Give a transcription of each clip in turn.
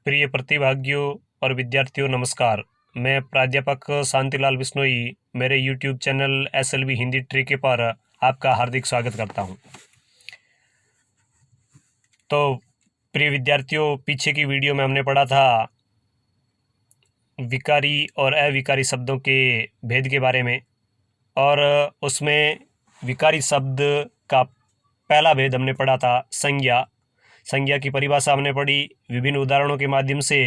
प्रिय प्रतिभागियों और विद्यार्थियों नमस्कार। मैं प्राध्यापक शांतिलाल बिश्नोई मेरे YouTube channel SLB Hindi trick पर आपका हार्दिक स्वागत करता हूं। तो प्रिय विद्यार्थियों, पीछे की वीडियो में हमने पढ़ा था विकारी और अविकारी शब्दों के भेद के बारे में, और उसमें विकारी शब्द का पहला भेद हमने पढ़ा था संज्ञा। संज्ञा की परिभाषा हमने पढ़ी। विभिन्न उदाहरणों के माध्यम से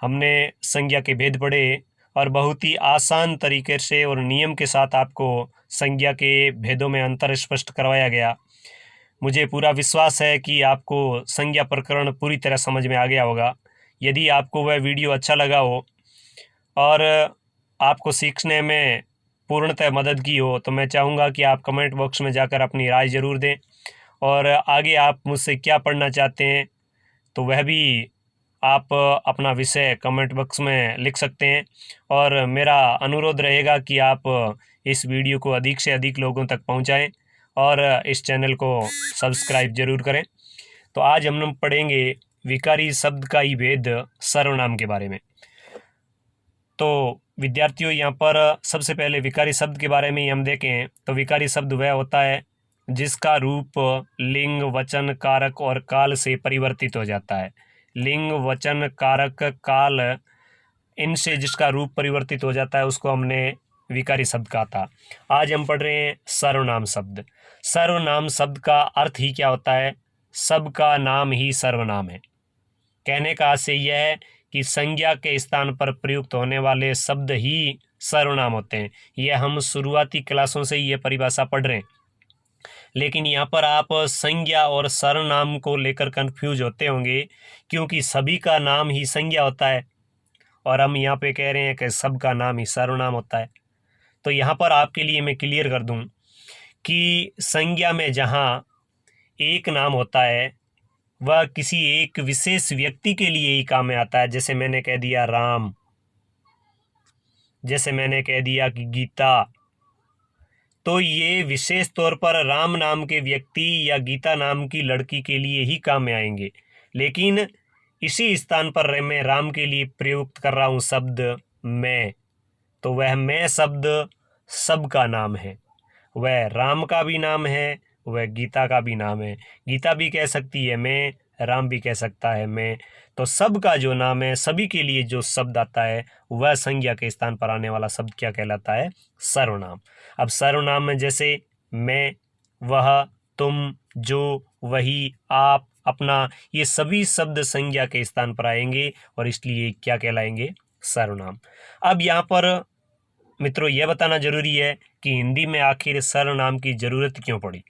हमने संज्ञा के भेद पढ़े और बहुत ही आसान तरीके से और नियम के साथ आपको संज्ञा के भेदों में अंतर स्पष्ट करवाया गया। मुझे पूरा विश्वास है कि आपको संज्ञा प्रकरण पूरी तरह समझ में आ गया होगा। यदि आपको वह वीडियो अच्छा लगा हो और आपको सीखने में पूर्णतः मदद की हो तो मैं चाहूँगा कि आप कमेंट बॉक्स में जाकर अपनी राय ज़रूर दें, और आगे आप मुझसे क्या पढ़ना चाहते हैं तो वह भी आप अपना विषय कमेंट बॉक्स में लिख सकते हैं। और मेरा अनुरोध रहेगा कि आप इस वीडियो को अधिक से अधिक लोगों तक पहुंचाएं और इस चैनल को सब्सक्राइब जरूर करें। तो आज हम पढ़ेंगे विकारी शब्द का ही भेद सर्वनाम के बारे में। तो विद्यार्थियों, यहाँ पर सबसे पहले विकारी शब्द के बारे में ही हम देखें तो विकारी शब्द वह होता है जिसका रूप लिंग, वचन, कारक और काल से परिवर्तित हो जाता है। लिंग, वचन, कारक, काल, इनसे जिसका रूप परिवर्तित हो जाता है उसको हमने विकारी शब्द कहा था। आज हम पढ़ रहे हैं सर्वनाम शब्द। सर्वनाम शब्द का अर्थ ही क्या होता है? सबका नाम ही सर्वनाम है। कहने का आशय यह है कि संज्ञा के स्थान पर प्रयुक्त होने वाले शब्द ही सर्वनाम होते हैं। यह हम शुरुआती क्लासों से ये परिभाषा पढ़ रहे हैं, लेकिन यहाँ पर आप संज्ञा और सर्वनाम को लेकर कंफ्यूज होते होंगे, क्योंकि सभी का नाम ही संज्ञा होता है और हम यहाँ पे कह रहे हैं कि सबका नाम ही सर्वनाम होता है। तो यहाँ पर आपके लिए मैं क्लियर कर दूँ कि संज्ञा में जहाँ एक नाम होता है वह किसी एक विशेष व्यक्ति के लिए ही काम में आता है। जैसे मैंने कह दिया राम, जैसे मैंने कह दिया कि गीता, तो ये विशेष तौर पर राम नाम के व्यक्ति या गीता नाम की लड़की के लिए ही काम में आएंगे। लेकिन इसी स्थान पर मैं राम के लिए प्रयुक्त कर रहा हूँ शब्द मैं, तो वह मैं शब्द सबका नाम है। वह राम का भी नाम है, वह गीता का भी नाम है। गीता भी कह सकती है मैं, राम भी कह सकता है मैं। तो सबका जो नाम है, सभी के लिए जो शब्द आता है वह संज्ञा के स्थान पर आने वाला शब्द क्या कहलाता है? सर्वनाम। अब सर्वनाम में जैसे मैं, वह, तुम, जो, वही, आप, अपना, ये सभी शब्द संज्ञा के स्थान पर आएंगे और इसलिए क्या कहलाएंगे? सर्वनाम। अब यहाँ पर मित्रों यह बताना जरूरी है कि हिंदी में आखिर सर्वनाम की ज़रूरत क्यों पड़ी।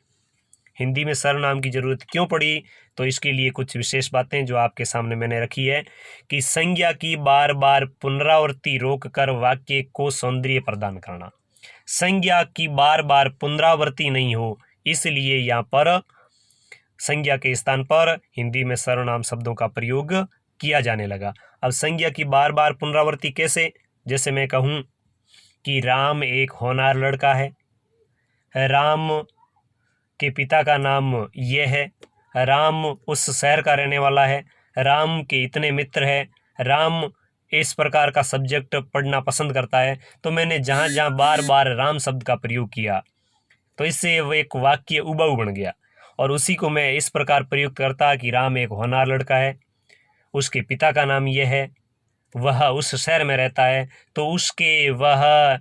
हिंदी में सर्वनाम की ज़रूरत क्यों पड़ी, तो इसके लिए कुछ विशेष बातें जो आपके सामने मैंने रखी है कि संज्ञा की बार बार पुनरावृत्ति रोककर वाक्य को सौंदर्य प्रदान करना। संज्ञा की बार बार पुनरावृत्ति नहीं हो, इसलिए यहाँ पर संज्ञा के स्थान पर हिंदी में सर्वनाम शब्दों का प्रयोग किया जाने लगा। अब संज्ञा की बार बार पुनरावृत्ति कैसे? जैसे मैं कहूँ कि राम एक होनहार लड़का है, राम के पिता का नाम ये है, राम उस शहर का रहने वाला है, राम के इतने मित्र हैं, राम इस प्रकार का सब्जेक्ट पढ़ना पसंद करता है। तो मैंने जहाँ जहाँ बार बार राम शब्द का प्रयोग किया तो इससे वो एक वाक्य उबाऊ बन गया, और उसी को मैं इस प्रकार प्रयोग करता कि राम एक होनहार लड़का है, उसके पिता का नाम ये है, वह उस शहर में रहता है, तो उसके, वह,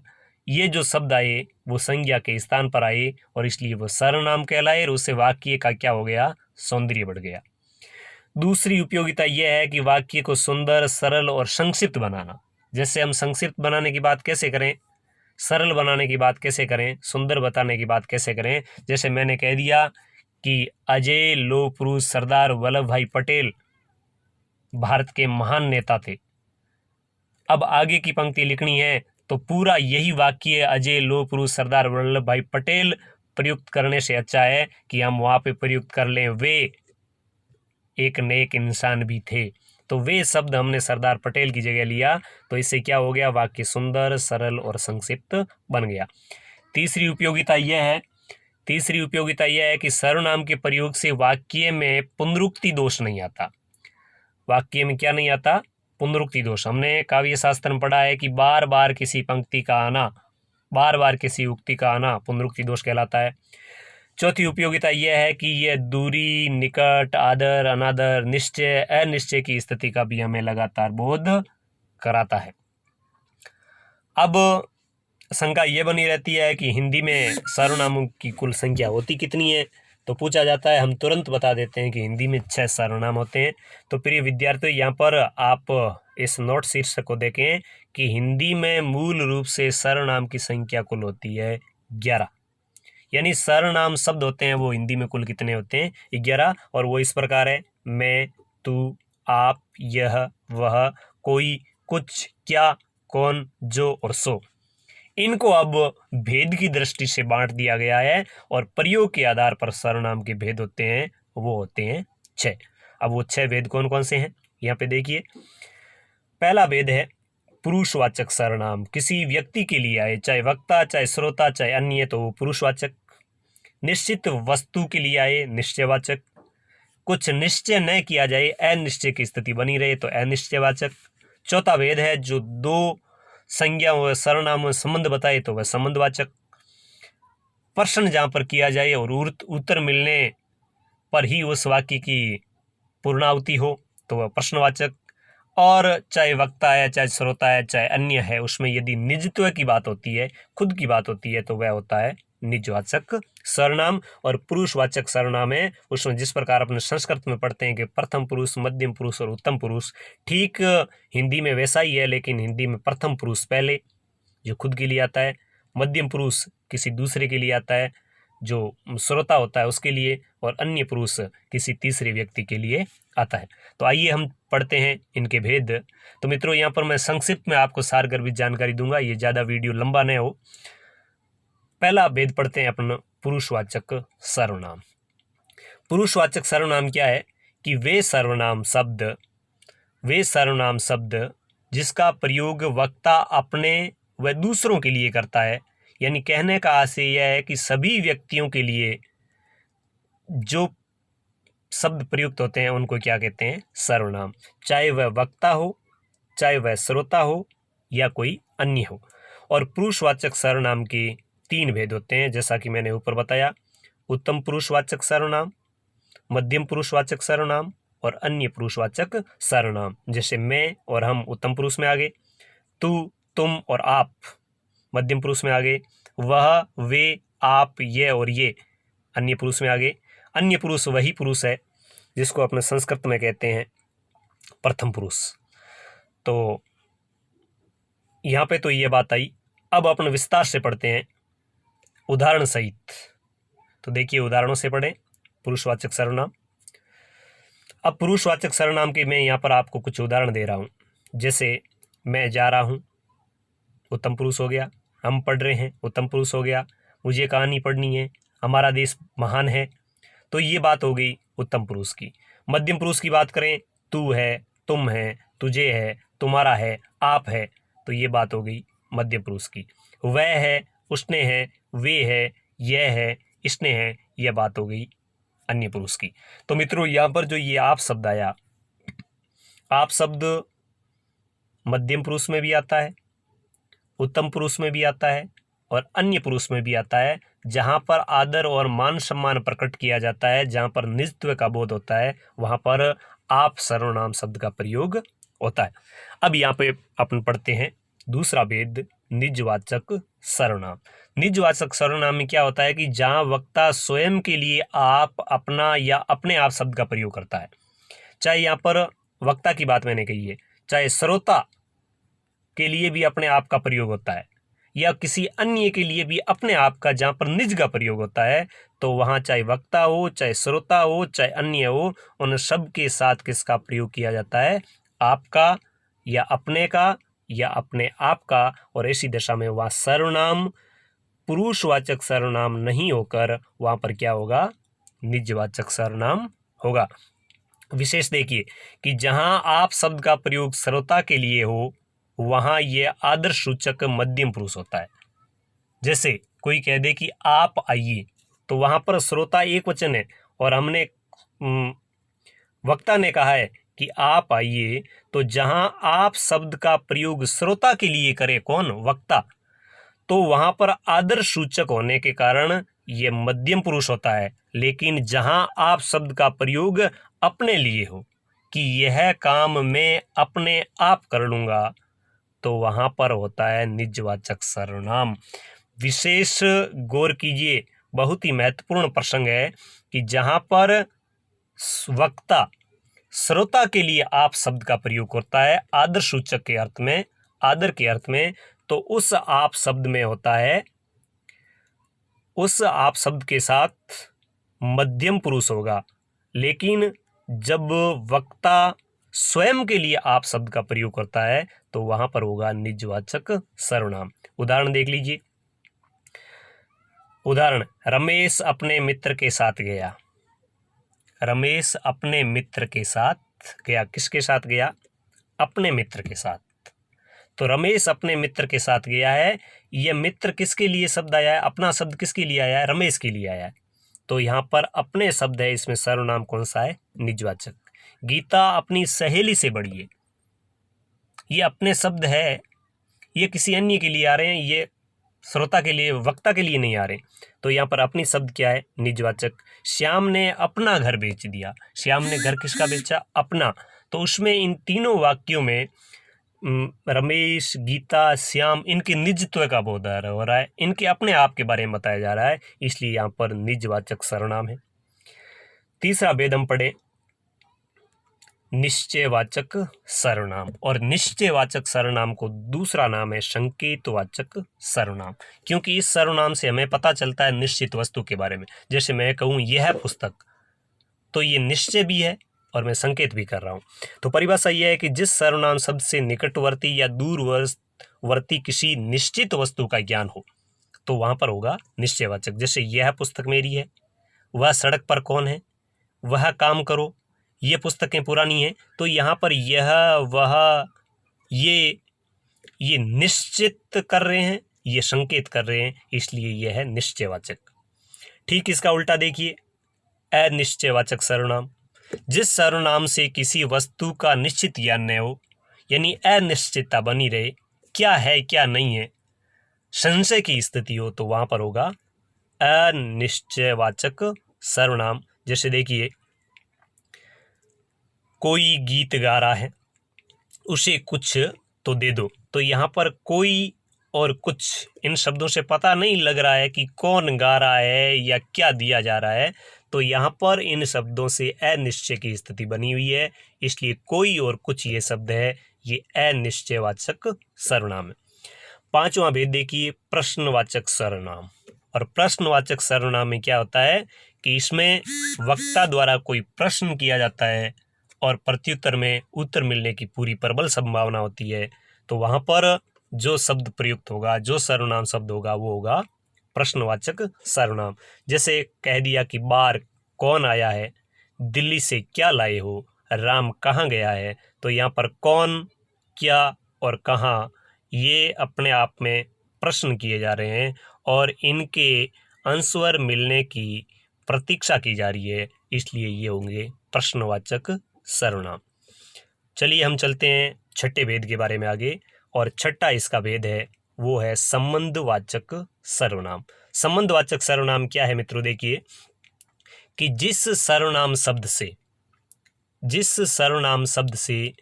ये जो शब्द आए वो संज्ञा के स्थान पर आए और इसलिए वो सर्वनाम कहलाए और उससे वाक्य का क्या हो गया? सौंदर्य बढ़ गया। दूसरी उपयोगिता यह है कि वाक्य को सुंदर, सरल और संक्षिप्त बनाना। जैसे हम संक्षिप्त बनाने की बात कैसे करें, सरल बनाने की बात कैसे करें, सुंदर बताने की बात कैसे करें। जैसे मैंने कह दिया कि अजय लोह पुरुष सरदार वल्लभ भाई पटेल भारत के महान नेता थे। अब आगे की पंक्ति लिखनी है तो पूरा यही वाक्य अजय लोह पुरुष सरदार वल्लभ भाई पटेल प्रयुक्त करने से अच्छा है कि हम वहाँ पे प्रयुक्त कर लें वे एक नेक इंसान भी थे। तो वे शब्द हमने सरदार पटेल की जगह लिया, तो इससे क्या हो गया? वाक्य सुंदर, सरल और संक्षिप्त बन गया। तीसरी उपयोगिता यह है कि सर्वनाम के प्रयोग से वाक्य में पुनरुक्ति दोष नहीं आता। वाक्य में क्या नहीं आता? पुनरुक्ति दोष। हमने काव्य शास्त्र में पढ़ा है कि बार बार किसी पंक्ति का आना, बार बार किसी उक्ति का आना पुनरुक्ति दोष कहलाता है। चौथी उपयोगिता यह है कि यह दूरी, निकट, आदर, अनादर, निश्चय, अनिश्चय की स्थिति का भी हमें लगातार बोध कराता है। अब शंका ये बनी रहती है कि हिंदी में सर्वनामों की कुल संख्या होती कितनी है? तो पूछा जाता है, हम तुरंत बता देते हैं कि हिंदी में 6 सर्वनाम होते हैं। तो प्रिय विद्यार्थियों, यहाँ पर आप इस नोट शीर्षक को देखें कि हिंदी में मूल रूप से सर्वनाम की संख्या कुल होती है 11। यानी सर्वनाम शब्द होते हैं वो हिंदी में कुल कितने होते हैं? 11। और वो इस प्रकार है: मैं, तू, आप, यह, वह, कोई, कुछ, क्या, कौन, जो और सो। इनको अब भेद की दृष्टि से बांट दिया गया है और प्रयोग के आधार पर सर्वनाम के भेद होते हैं, वो होते हैं 6। अब वो 6 भेद कौन कौन से हैं यहाँ पे देखिए। पहला भेद है पुरुषवाचक सर्वनाम। किसी व्यक्ति के लिए आए, चाहे वक्ता, चाहे श्रोता, चाहे अन्य, तो वो पुरुषवाचक। निश्चित वस्तु के लिए आए, निश्चयवाचक। कुछ निश्चय न किया जाए, अनिश्चय की स्थिति बनी रहे, तो अनिश्चयवाचक। चौथा भेद है जो 2 संज्ञा व सर्वनाम में संबंध बताए, तो वह संबंधवाचक। प्रश्न जहाँ पर किया जाए और उत्तर मिलने पर ही उस वाक्य की पूर्णाहुति हो, तो वह प्रश्नवाचक। और चाहे वक्ता है, चाहे श्रोता है, चाहे अन्य है, उसमें यदि निजत्व की बात होती है, खुद की बात होती है, तो वह होता है निजवाचक सर्वनाम। और पुरुषवाचक सर्वनाम है उसमें जिस प्रकार अपने संस्कृत में पढ़ते हैं कि प्रथम पुरुष, मध्यम पुरुष और उत्तम पुरुष, ठीक हिंदी में वैसा ही है, लेकिन हिंदी में प्रथम पुरुष पहले जो खुद के लिए आता है, मध्यम पुरुष किसी दूसरे के लिए आता है जो श्रोता होता है उसके लिए, और अन्य पुरुष किसी तीसरे व्यक्ति के लिए आता है। तो आइए हम पढ़ते हैं इनके भेद। तो मित्रों, यहाँ पर मैं संक्षिप्त में आपको सारगर्भित जानकारी दूंगा, ये ज़्यादा वीडियो लंबा न हो। पहला भेद पढ़ते हैं अपन पुरुषवाचक सर्वनाम। पुरुषवाचक सर्वनाम क्या है कि वे सर्वनाम शब्द जिसका प्रयोग वक्ता अपने व दूसरों के लिए करता है। यानी कहने का आशय यह है कि सभी व्यक्तियों के लिए जो शब्द प्रयुक्त होते हैं उनको क्या कहते हैं? सर्वनाम। चाहे वह वक्ता हो, चाहे वह श्रोता हो, या कोई अन्य हो। और पुरुषवाचक सर्वनाम के 3 भेद होते हैं, जैसा कि मैंने ऊपर बताया: उत्तम पुरुषवाचक सर्वनाम, मध्यम पुरुषवाचक सर्वनाम और अन्य पुरुषवाचक सर्वनाम। जैसे मैं और हम उत्तम पुरुष में आ गए, तू, तुम और आप मध्यम पुरुष में आ गए, वह, वे, आप, ये और ये अन्य पुरुष में आ गए। अन्य पुरुष वही पुरुष है जिसको अपने संस्कृत में कहते हैं प्रथम पुरुष। तो यहाँ पे तो ये बात आई। अब अपन विस्तार से पढ़ते हैं उदाहरण सहित। तो देखिए, उदाहरणों से पढ़ें पुरुषवाचक सर्वनाम। अब पुरुषवाचक सर्वनाम के मैं यहाँ पर आपको कुछ उदाहरण दे रहा हूँ। जैसे मैं जा रहा हूँ, उत्तम पुरुष हो गया। हम पढ़ रहे हैं, उत्तम पुरुष हो गया। मुझे कहानी पढ़नी है, हमारा देश महान है, तो ये बात हो गई उत्तम पुरुष की। मध्यम पुरुष की बात करें, तू है, तुम है, तुझे है, तुम्हारा है, आप है, तो ये बात हो गई मध्यम पुरुष की। वह है, उसने है, वे है, यह है, इसने है, यह बात हो गई अन्य पुरुष की। तो मित्रों, यहाँ पर जो ये आप शब्द आया, आप शब्द मध्यम पुरुष में भी आता है, उत्तम पुरुष में भी आता है और अन्य पुरुष में भी आता है। जहाँ पर आदर और मान सम्मान प्रकट किया जाता है, जहाँ पर निजत्व का बोध होता है, वहाँ पर आप सर्वनाम शब्द का प्रयोग होता है। अब यहाँ पे अपन पढ़ते हैं दूसरा भेद, निजवाचक सर्वनाम। निजवाचक सर्वनाम में क्या होता है कि जहाँ वक्ता स्वयं के लिए आप, अपना या अपने आप शब्द का प्रयोग करता है। चाहे यहाँ पर वक्ता की बात मैंने कही है, चाहे श्रोता के लिए भी अपने आप का प्रयोग होता है, या किसी अन्य के लिए भी अपने आप का, जहाँ पर निज का प्रयोग होता है, तो वहाँ चाहे वक्ता हो, चाहे श्रोता हो, चाहे अन्य हो, उन सब के साथ किसका प्रयोग किया जाता है? आपका या अपने का या अपने आप का। और ऐसी दशा में वह सर्वनाम पुरुषवाचक सर्वनाम नहीं होकर वहाँ पर क्या होगा? निजवाचक सर्वनाम होगा। विशेष देखिए कि जहाँ आप शब्द का प्रयोग श्रोता के लिए हो, वहाँ ये आदर्श सूचक मध्यम पुरुष होता है। जैसे कोई कह दे कि आप आइए, तो वहाँ पर श्रोता एक वचन है और हमने वक्ता ने कहा है कि आप आइए, तो जहां आप शब्द का प्रयोग श्रोता के लिए करें, कौन, वक्ता, तो वहां पर आदर सूचक होने के कारण ये मध्यम पुरुष होता है। लेकिन जहां आप शब्द का प्रयोग अपने लिए हो कि यह काम मैं अपने आप कर लूँगा, तो वहां पर होता है निजवाचक सर्वनाम। विशेष गौर कीजिए, बहुत ही महत्वपूर्ण प्रसंग है कि जहां पर वक्ता श्रोता के लिए आप शब्द का प्रयोग करता है आदर सूचक के अर्थ में, आदर के अर्थ में, तो उस आप शब्द में होता है, उस आप शब्द के साथ मध्यम पुरुष होगा। लेकिन जब वक्ता स्वयं के लिए आप शब्द का प्रयोग करता है तो वहां पर होगा निजवाचक सर्वनाम। उदाहरण देख लीजिए। उदाहरण, रमेश अपने मित्र के साथ गया। रमेश अपने मित्र के साथ गया। किसके साथ गया? अपने मित्र के साथ। तो रमेश अपने मित्र के साथ गया है, यह मित्र किसके लिए शब्द आया है? अपना शब्द किसके लिए आया है? रमेश के लिए आया है। तो यहाँ पर अपने शब्द है, इसमें सर्वनाम कौन सा है? निजवाचक। गीता अपनी सहेली से बड़ी है, ये अपने शब्द है, ये किसी अन्य के लिए आ रहे हैं, ये श्रोता के लिए, वक्ता के लिए नहीं आ रहे। तो यहाँ पर अपनी शब्द क्या है? निजवाचक। श्याम ने अपना घर बेच दिया। श्याम ने घर किसका बेचा? अपना। तो उसमें इन तीनों वाक्यों में रमेश, गीता, श्याम, इनके निजत्व का बोध हो रहा है, इनके अपने आप के बारे में बताया जा रहा है, इसलिए यहाँ पर निजवाचक सर्वनाम है। तीसरा भेद हम पढ़े, निश्चयवाचक सर्वनाम। और निश्चयवाचक सर्वनाम को दूसरा नाम है संकेतवाचक सर्वनाम, क्योंकि इस सर्वनाम से हमें पता चलता है निश्चित वस्तु के बारे में। जैसे मैं कहूँ यह पुस्तक, तो ये निश्चय भी है और मैं संकेत भी कर रहा हूँ। तो परिभाषा यह है कि जिस सर्वनाम शब्द से निकटवर्ती या दूरवर्ती किसी निश्चित वस्तु का ज्ञान हो, तो वहाँ पर होगा निश्चयवाचक। जैसे यह पुस्तक मेरी है, वह सड़क पर कौन है, वह काम करो, ये पुस्तकें पुरानी हैं। तो यहाँ पर यह, वह, ये निश्चित कर रहे हैं, ये संकेत कर रहे हैं, इसलिए यह है निश्चयवाचक। ठीक इसका उल्टा देखिए, अनिश्चयवाचक सर्वनाम। जिस सर्वनाम से किसी वस्तु का निश्चित ज्ञान न हो, यानी अनिश्चितता बनी रहे, क्या है क्या नहीं है, संशय की स्थिति हो, तो वहां पर होगा अनिश्चयवाचक सर्वनाम। जैसे देखिए, कोई गीत गा रहा है, उसे कुछ तो दे दो। तो यहाँ पर कोई और कुछ, इन शब्दों से पता नहीं लग रहा है कि कौन गा रहा है या क्या दिया जा रहा है। तो यहाँ पर इन शब्दों से अनिश्चय की स्थिति बनी हुई है, इसलिए कोई और कुछ ये शब्द है, ये अनिश्चयवाचक सर्वनाम है। पांचवा भेद देखिए, प्रश्नवाचक सर्वनाम। और प्रश्नवाचक सर्वनाम में क्या होता है कि इसमें वक्ता द्वारा कोई प्रश्न किया जाता है और प्रत्युत्तर में उत्तर मिलने की पूरी प्रबल संभावना होती है। तो वहां पर जो शब्द प्रयुक्त होगा, जो सर्वनाम शब्द होगा, वो होगा प्रश्नवाचक सर्वनाम। जैसे कह दिया कि बार कौन आया है, दिल्ली से क्या लाए हो, राम कहाँ गया है। तो यहाँ पर कौन, क्या और कहाँ, ये अपने आप में प्रश्न किए जा रहे हैं और इनके आंसर मिलने की प्रतीक्षा की जा रही है, इसलिए ये होंगे प्रश्नवाचक सर्वनाम। चलिए हम चलते हैं छठे भेद के बारे में आगे। और छठा इसका भेद है, वो है संबंधवाचक सर्वनाम। संबंधवाचक सर्वनाम क्या है मित्रों? देखिए कि जिस सर्वनाम शब्द से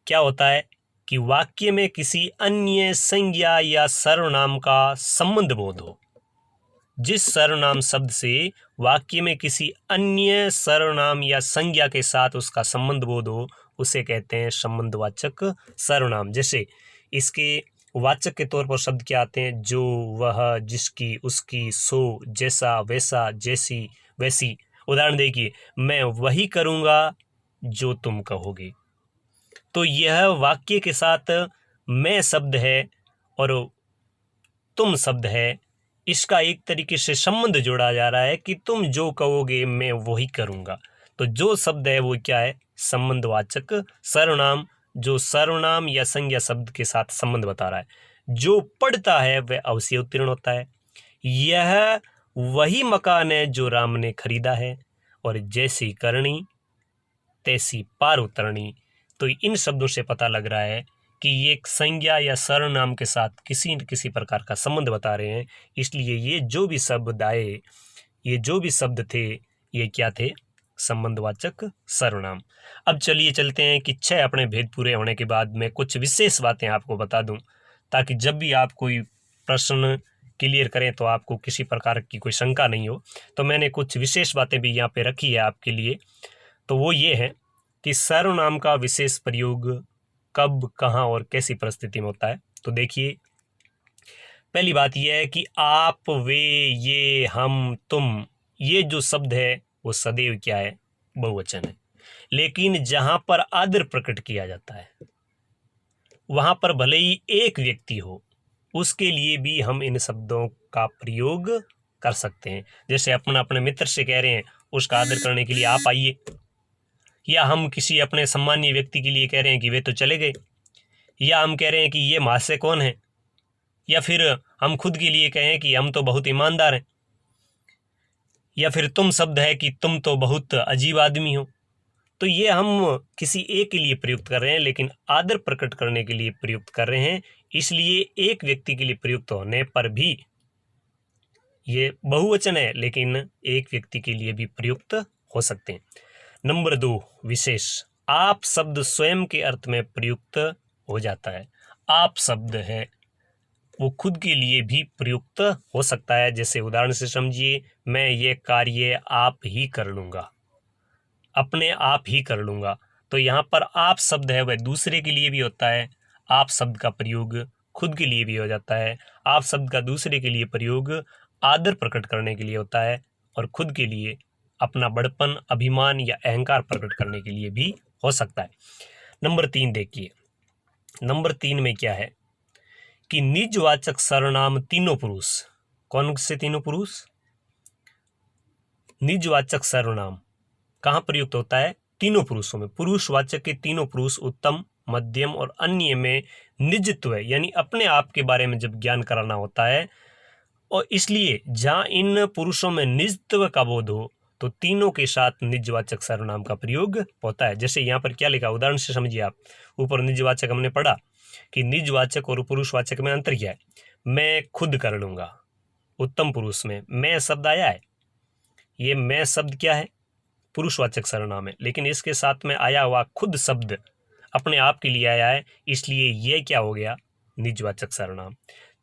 क्या होता है कि वाक्य में किसी अन्य संज्ञा या सर्वनाम का संबंध बोध हो। जिस सर्वनाम शब्द से वाक्य में किसी अन्य सर्वनाम या संज्ञा के साथ उसका संबंध बोध हो, उसे कहते हैं संबंधवाचक सर्वनाम। जैसे इसके वाचक के तौर पर शब्द क्या आते हैं? जो, वह, जिसकी, उसकी, सो, जैसा, वैसा, जैसी, वैसी। उदाहरण देखिए, मैं वही करूँगा जो तुम कहोगे। तो यह वाक्य के साथ मैं शब्द है और तुम शब्द है, इसका एक तरीके से संबंध जोड़ा जा रहा है कि तुम जो कहोगे मैं वही करूँगा। तो जो शब्द है वो क्या है? संबंधवाचक सर्वनाम, जो सर्वनाम या संज्ञा शब्द के साथ संबंध बता रहा है। जो पढ़ता है वह अवश्य उत्तीर्ण होता है। यह वही मकान है जो राम ने खरीदा है। और जैसी करनी, तैसी पार उतरनी। तो इन शब्दों से पता लग रहा है कि ये एक संज्ञा या सर्वनाम के साथ किसी न किसी प्रकार का संबंध बता रहे हैं। इसलिए ये जो भी शब्द आए, ये जो भी शब्द थे, ये क्या थे? संबंधवाचक सर्वनाम। अब चलिए चलते हैं कि 6 अपने भेद पूरे होने के बाद मैं कुछ विशेष बातें आपको बता दूं, ताकि जब भी आप कोई प्रश्न क्लियर करें तो आपको किसी प्रकार की कोई शंका नहीं हो। तो मैंने कुछ विशेष बातें भी यहाँ पे रखी है आपके लिए। तो वो ये है कि सर्वनाम का विशेष प्रयोग कब, कहाँ और कैसी परिस्थिति में होता है। तो देखिए, पहली बात यह है कि आप, वे, ये, हम, तुम, ये जो शब्द है वो सदैव क्या है? बहुवचन है। लेकिन जहां पर आदर प्रकट किया जाता है, वहां पर भले ही एक व्यक्ति हो, उसके लिए भी हम इन शब्दों का प्रयोग कर सकते हैं। जैसे अपने मित्र से कह रहे हैं, उसका आदर करने के लिए आप आइए, या हम किसी अपने सम्मानीय व्यक्ति के लिए कह रहे हैं कि वे तो चले गए, या हम कह रहे हैं कि ये महाशय कौन है, या फिर हम खुद के लिए कहें कि हम तो बहुत ईमानदार हैं, या फिर तुम शब्द है कि तुम तो बहुत अजीब आदमी हो। तो ये हम किसी एक के लिए प्रयुक्त कर रहे हैं, लेकिन आदर प्रकट करने के लिए प्रयुक्त कर रहे हैं। इसलिए एक व्यक्ति के लिए प्रयुक्त होने पर भी ये बहुवचन है, लेकिन एक व्यक्ति के लिए भी प्रयुक्त हो सकते हैं। नंबर 2, विशेष। आप शब्द स्वयं के अर्थ में प्रयुक्त हो जाता है। आप शब्द है वो खुद के लिए भी प्रयुक्त हो सकता है। जैसे उदाहरण से समझिए, मैं ये कार्य आप ही कर लूँगा, अपने आप ही कर लूँगा। तो यहाँ पर आप शब्द है वह दूसरे के लिए भी होता है। आप शब्द का प्रयोग खुद के लिए भी हो जाता है। आप शब्द का दूसरे के लिए प्रयोग आदर प्रकट करने के लिए होता है, और खुद के लिए अपना बड़पन, अभिमान या अहंकार प्रकट करने के लिए भी हो सकता है। नंबर 3 देखिए, नंबर 3 में क्या है कि निजवाचक सर्वनाम तीनों पुरुष। कौन से तीनों पुरुष? निजवाचक सर्वनाम कहाँ प्रयुक्त होता है? तीनों पुरुषों में। पुरुषवाचक के तीनों पुरुष उत्तम, मध्यम और अन्य में निजत्व यानी अपने आप के बारे में जब ज्ञान कराना होता है, और इसलिए जहाँ इन पुरुषों में निजत्व का बोध हो तो तीनों के साथ निजवाचक सर्वनाम का प्रयोग होता है। जैसे यहाँ पर क्या लिखा, उदाहरण से समझिए आप। ऊपर निजवाचक हमने पढ़ा कि निजवाचक और पुरुषवाचक में अंतर क्या है। मैं खुद कर लूँगा, उत्तम पुरुष में मैं शब्द आया है। ये मैं शब्द क्या है? पुरुषवाचक सर्वनाम है, लेकिन इसके साथ में आया हुआ खुद शब्द अपने आप के लिए आया है, इसलिए ये क्या हो गया? निजवाचक सर्वनाम।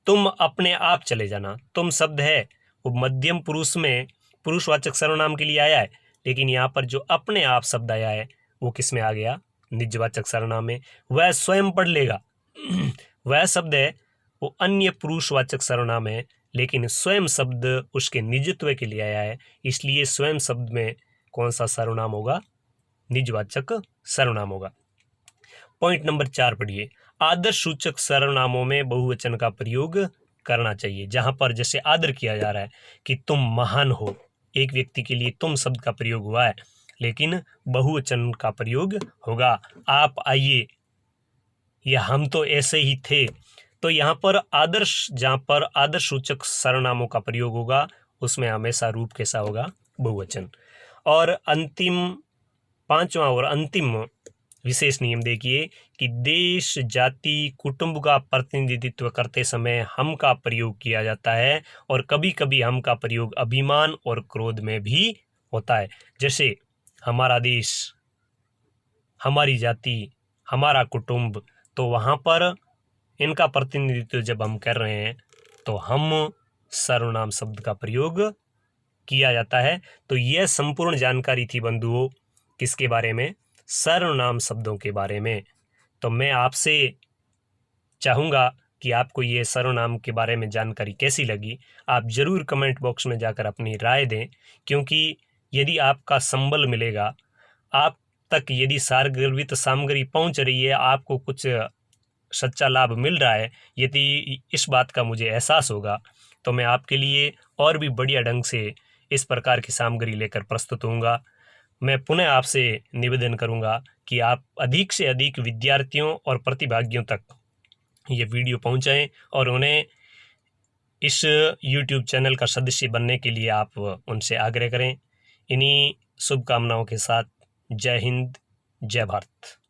तुम अपने आप चले जाना, तुम शब्द है वो मध्यम पुरुष में पुरुषवाचक सर्वनाम के लिए आया है, लेकिन यहाँ पर जो अपने आप शब्द आया है वो किस में आ गया? निजवाचक सर्वनाम में। वह स्वयं पढ़ लेगा वह शब्द है वो अन्य पुरुषवाचक सर्वनाम है, लेकिन स्वयं शब्द उसके निजत्व के लिए आया है, इसलिए स्वयं शब्द में कौन सा सर्वनाम होगा? निजवाचक सर्वनाम होगा। पॉइंट नंबर 4 पढ़िए। आदर्श सूचक सर्वनामों में बहुवचन का प्रयोग करना चाहिए। जहां पर जैसे आदर किया जा रहा है कि तुम महान हो, एक व्यक्ति के लिए तुम शब्द का प्रयोग हुआ है, लेकिन बहुवचन का प्रयोग होगा। आप आइए, या हम तो ऐसे ही थे। तो यहाँ पर आदर्श, जहाँ पर आदर्श सूचक सर्वनामों का प्रयोग होगा उसमें हमेशा रूप कैसा होगा? बहुवचन। और अंतिम, 5वां और अंतिम विशेष नियम देखिए कि देश, जाति, कुटुंब का प्रतिनिधित्व करते समय हम का प्रयोग किया जाता है, और कभी कभी हम का प्रयोग अभिमान और क्रोध में भी होता है। जैसे हमारा देश, हमारी जाति, हमारा कुटुंब, तो वहाँ पर इनका प्रतिनिधित्व जब हम कर रहे हैं तो हम सर्वनाम शब्द का प्रयोग किया जाता है। तो यह संपूर्ण जानकारी थी बंधुओं, किसके बारे में? सर्वनाम शब्दों के बारे में। तो मैं आपसे चाहूँगा कि आपको ये सर्वनाम के बारे में जानकारी कैसी लगी, आप ज़रूर कमेंट बॉक्स में जाकर अपनी राय दें, क्योंकि यदि आपका संबल मिलेगा, आप तक यदि सारगर्भित सामग्री पहुँच रही है, आपको कुछ सच्चा लाभ मिल रहा है, यदि इस बात का मुझे एहसास होगा, तो मैं आपके लिए और भी बढ़िया ढंग से इस प्रकार की सामग्री लेकर प्रस्तुत होऊंगा। मैं पुनः आपसे निवेदन करूंगा कि आप अधिक से अधिक विद्यार्थियों और प्रतिभागियों तक ये वीडियो पहुंचाएं, और उन्हें इस YouTube चैनल का सदस्य बनने के लिए आप उनसे आग्रह करें। इन्हीं शुभकामनाओं के साथ जय हिंद, जय भारत।